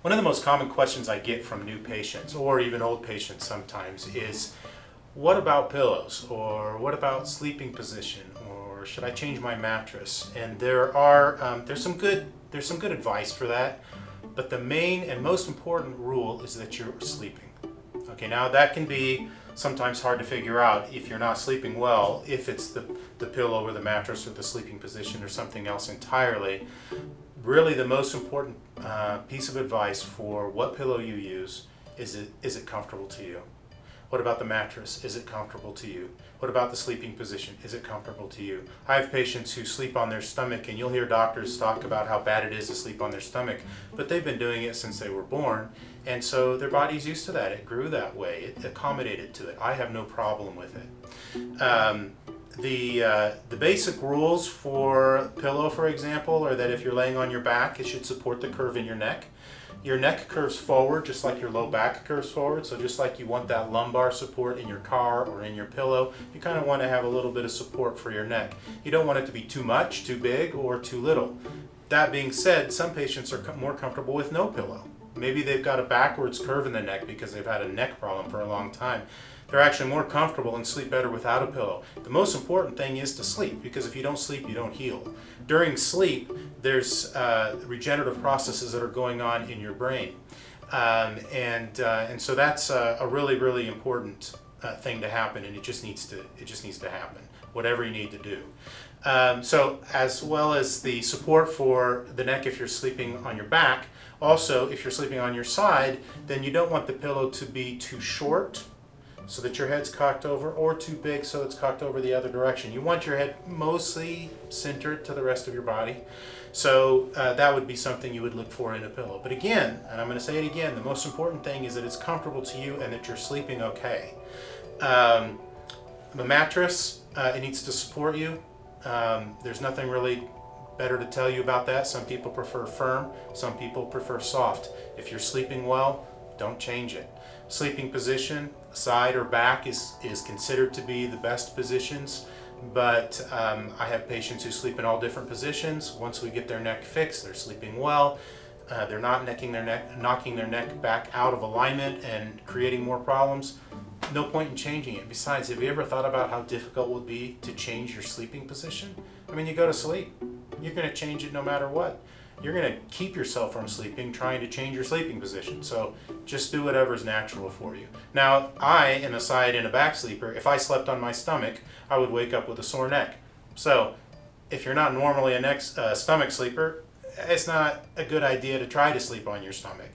One of the most common questions I get from new patients, or even old patients sometimes, is what about pillows? Or what about sleeping position? Or should I change my mattress? And there's some good advice for that, but the main and most important rule is that you're sleeping. Okay, now that can be sometimes hard to figure out if you're not sleeping well, if it's the pillow or the mattress or the sleeping position or something else entirely. Really, the most important piece of advice for what pillow you use is it comfortable to you? What about the mattress? Is it comfortable to you? What about the sleeping position? Is it comfortable to you? I have patients who sleep on their stomach, and you'll hear doctors talk about how bad it is to sleep on their stomach, but they've been doing it since they were born, and so their body's used to that. It grew that way. It accommodated to it. I have no problem with it. The basic rules for a pillow, for example, are that if you're laying on your back, it should support the curve in your neck. Your neck curves forward just like your low back curves forward. So just like you want that lumbar support in your car or in your pillow, you kind of want to have a little bit of support for your neck. You don't want it to be too much, too big, or too little. That being said, some patients are more comfortable with no pillow. Maybe they've got a backwards curve in the neck because they've had a neck problem for a long time. They're actually more comfortable and sleep better without a pillow. The most important thing is to sleep, because if you don't sleep, you don't heal. During sleep, there's regenerative processes that are going on in your brain. And so that's a really, really important thing to happen, and it just needs to happen, whatever you need to do. So as well as the support for the neck if you're sleeping on your back, also if you're sleeping on your side, then you don't want the pillow to be too short so that your head's cocked over, or too big so it's cocked over the other direction. You want your head mostly centered to the rest of your body. So that would be something you would look for in a pillow. But again, and I'm going to say it again, the most important thing is that it's comfortable to you and that you're sleeping okay. The mattress, it needs to support you. There's nothing really better to tell you about that. Some people prefer firm, some people prefer soft. If you're sleeping well, don't change it. Sleeping position, side or back, is considered to be the best positions, but I have patients who sleep in all different positions. Once we get their neck fixed, they're sleeping well. They're not knocking their neck back out of alignment and creating more problems. No point in changing it. Besides, have you ever thought about how difficult it would be to change your sleeping position? I mean, you go to sleep. You're going to change it no matter what. You're going to keep yourself from sleeping trying to change your sleeping position. So just do whatever's natural for you. Now, I am a side and a back sleeper. If I slept on my stomach, I would wake up with a sore neck. So if you're not normally a stomach sleeper, it's not a good idea to try to sleep on your stomach.